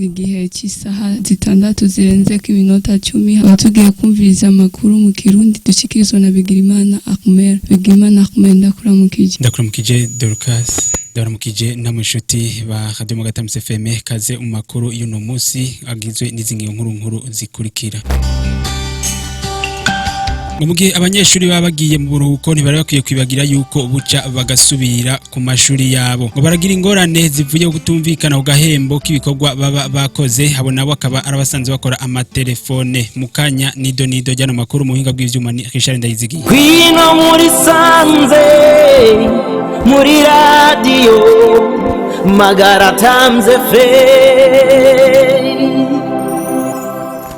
igihe cy'isaha 6 zirenze ku minota 10 aho tugiye kumviriza amakuru mu Kirundi dushikirizwa na Bigirimana Armel ndakuramukije Dorcas ndaramukije namushuti ba Radio Magatamse FM kaze umakuru y'uno munsi agizwe n'izingiyo nkurunkuru zikurikira. Mugihe abanyeshure babagiye mu buruhuko ntibari bakwiye kwibagira yuko buca bagasubira ku mashuri yabo ngo baragira ingorane zivuye gutumvikana ku gahembo k'ibikorwa baba bakoze abo nabo akaba arabasanze bakora amaterefone mukanya nido jana makuru mu hinga bw'ivyuma ni Richard Ndayizigiye kwino muri sanze muri radio magara tamze fe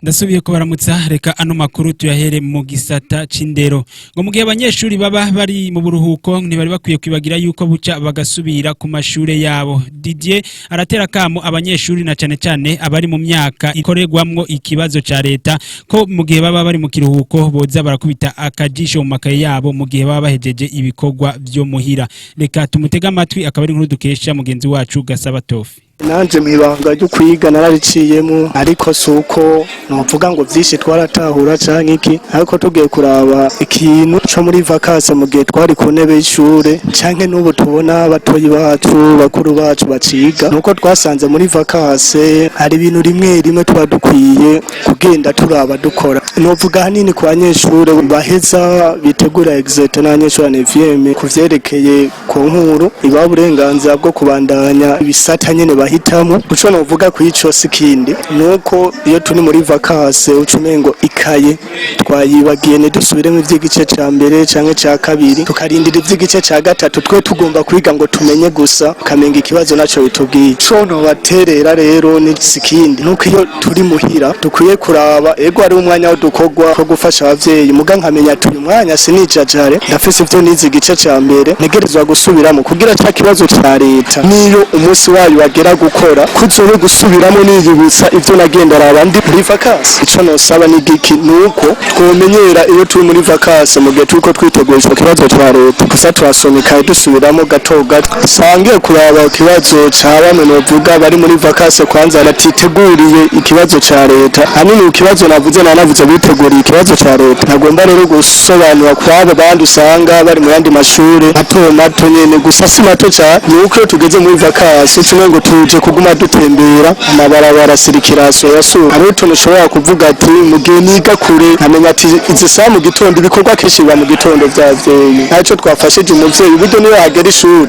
ndasubiye ko baramutsa reka ano makuru tuyahere mu gisata c'indero ngo mugihe abanyeshuri baba bari mu buruhuko ntibari bakwiye kwibagira yuko buca bagasubira ku mashure yabo. Didier aratera kamo abanyeshuri na cane abari mu myaka ikoregwamwo ikibazo ca leta ko mugihe baba bari mu kiruhuko boza barakubita akajisho mu makaye yabo mugihe baba bahejeje ibikorwa vyo muhira. Reka tumutega amatwi akaba ari nkuru dukesha mugenzi wacu Gasaba Tofi. Nanje mwibanga ryo kwiga narariciyemo ariko suko novuga ngo vyinshi twaratahura canke iki ariko tugiye kuraba ikintu cyo muri vacances mu gihe twari ku ntebe y'ishure canke n'ubu tubona abatoyi bacu bakuru bacu baciga nuko twasanze muri vacances hari ibintu rimwe twadukwiye kugenda turaba dukora novuga hanini ku banyeshure baheza bitegura exete n'abanyeshure neviem kuvyerekeye ku nkuru iba burenganzira bwo kubandanya ibisata nyene hitamo uco novuga ku ico sikindi nuko iyo turi muri vacances ucumengo ikaye twayibagiye ne dusubire mu vy'igice ca mbere canke ca kabiri tukarindira ivy'igice ca gatatu twe tugomba kwiga ngo tumenye gusa kamenga ikibazo naco bitubwiye co no baterera rero ni sikindi nuko iyo turi muhira dukwiye kuraba ego ari umwanya wo dukogwa ko gufasha abavyeyi muga nkamenya ati uyu mwanya sinijajare ndafise ivyo nizi igice ca mbere negerezwa gusubiramo kugira ca kibazo ca leta niyo umunsi wayo wagera gukora kuzobe gusubiramo n'iyibutsa ivyo nagenda arabandi muri vacances ico nosaba ni giki nuko twomenyera iyo turi muri vacances mu gihe turiko twiteguye ico kibazo cya leta gusa twasomeka dusubiramo gato sangiye kuraba ikibazo ca bamwe novuga bari muri vacances kwanza natiteguriye ikibazo cya leta hanini ikibazo navuze biteguriye ikibazo cya leta nagomba rero gusobanura kwabo bandi usanga bari mu yandi mashure mato nyene gusa si mato cyane nuko tugeze muri vacances tumengo tuje kuguma dutembera amabarabara sirikiraso yasura ari utuntu ushobora kuvuga ati mugihe niga kure amenya ati izisa mu gitondo ibikorwa kishira mu gitondo vyavyeyi naco twafashije umuvyeyi buryo niyo hagera ishuri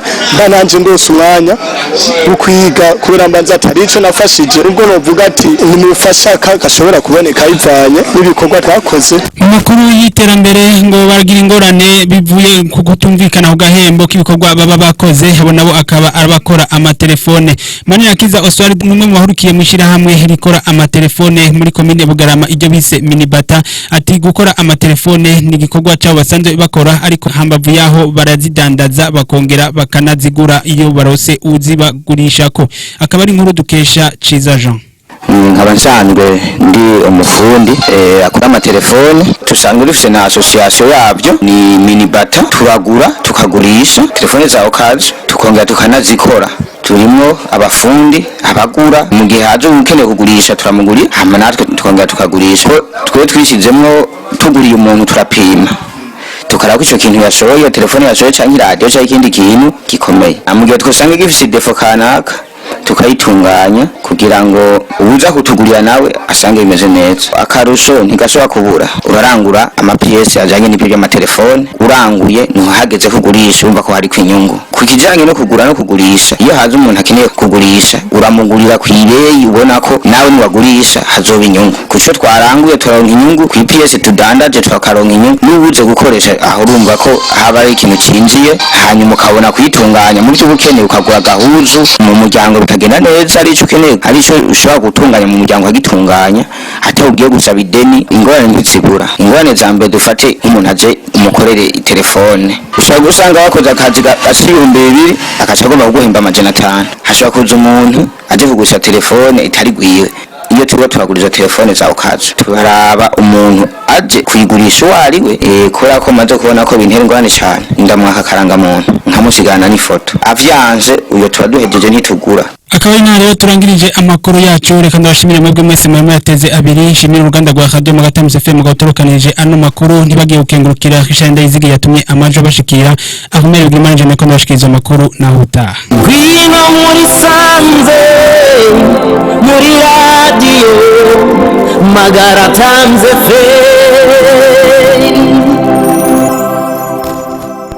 nanje ndose umwanya ukwiga kubera mbanza atari ico nafashije ubwo novuga ati nimufasha kashobora kuboneka ivanye n'ibikorwa twakoze. Amakuru y'iterambere ngo baragira ingorane bivuye ku gutumvikana ku gahembo k'ibikorwa baba bakoze abo nabo akaba arabakora amaterefone. Mani yakiza Oswald numwe mu bahurukiye mu ishirahamwe rikora amaterefone muri komine Bugarama ivyo bize minibata ati gukora amaterefone ni gikorwa cyabo basanzwe bakora ariko hambavu yaho barazidandaza bakongera bakanazigura iyo barose uzibagurishako akaba ari nkuru dukesha Ciza Jean. Nkaba nsanzwe ndi umufundi akora amaterefone tusanzwe dufite na association yabyo ni minibata turagura tukagurisha telefone za kazi tukongera tukanazikora turimo abafundi abagura mu gihe haje ukeneye kugurisha turamuguri hama natwe tukongera tukagurisha twe twishizemwo tuguriye umuntu turapima tukarako ico kintu yashoboye telefone yashoboye canke radio canke ikindi kintu gikomeye amugihe twosanga gifise defo kanaka tukayitunganya kugira ngo ubuza kutugurira nawe asange bimeze neza akarusho ntigashobora kubura urarangura amapiese ajanye n'ibyo by'amatelefone uranguye ntuhageze kugurisha umva ko hari kwinyungu kukijanye no kugura no kugurisha iyo haje umuntu akeneye kugurisha uramugurira kwibeyi ubona ko nawe niwagurisha hazoba inyungu kuco twaranguye turonka inyungu kwipiese tudandaje twakaronka inyungu n'ubuze gukoresha aho urumva ko haba ari ikintu cinjiye hanyuma ukabona kwitunganya mu byo ukeneye ukagura gahuzu mu muryango bitagenda neza ari cyo ukeneye ari cyo ushobora gutunganya mu muryango agitunganya ate ugiye gusaba ideni ingorane ntizibura ingorane za mbere dufate umuntu aje umukorere telefone ushobora gusanga wakoze akazi gasiyumbe 2 akaca agomba kuguhemba 500 hashobora kuza umuntu aje kugurisha telefone itari gwiwe iyo turiko turaguriza telefone za kazi turaraba umuntu aje kuyigurisha uwo ari we kubera ko maze kubona ko bintera ingorane cyane ndamwaka karangamuntu nkamusigana n'ifoto avyanze uyo tuba duhejeje ntitugura. Akaba ari rero turangirije amakuru yacu, reka ndabashimire mwebwe mwese mwari yateze abiri. Shimira uruganda rwa Radio Magatamze FM gutorokanije ano makuru, ntibagiye gukengurukira Ishanda Izigi yatumye amajo bashikira. Armel BIGIRIMANA nako ndabashikiriza amakuru naho utaha. Ngwino muri sanze muri radio Magatamze FM.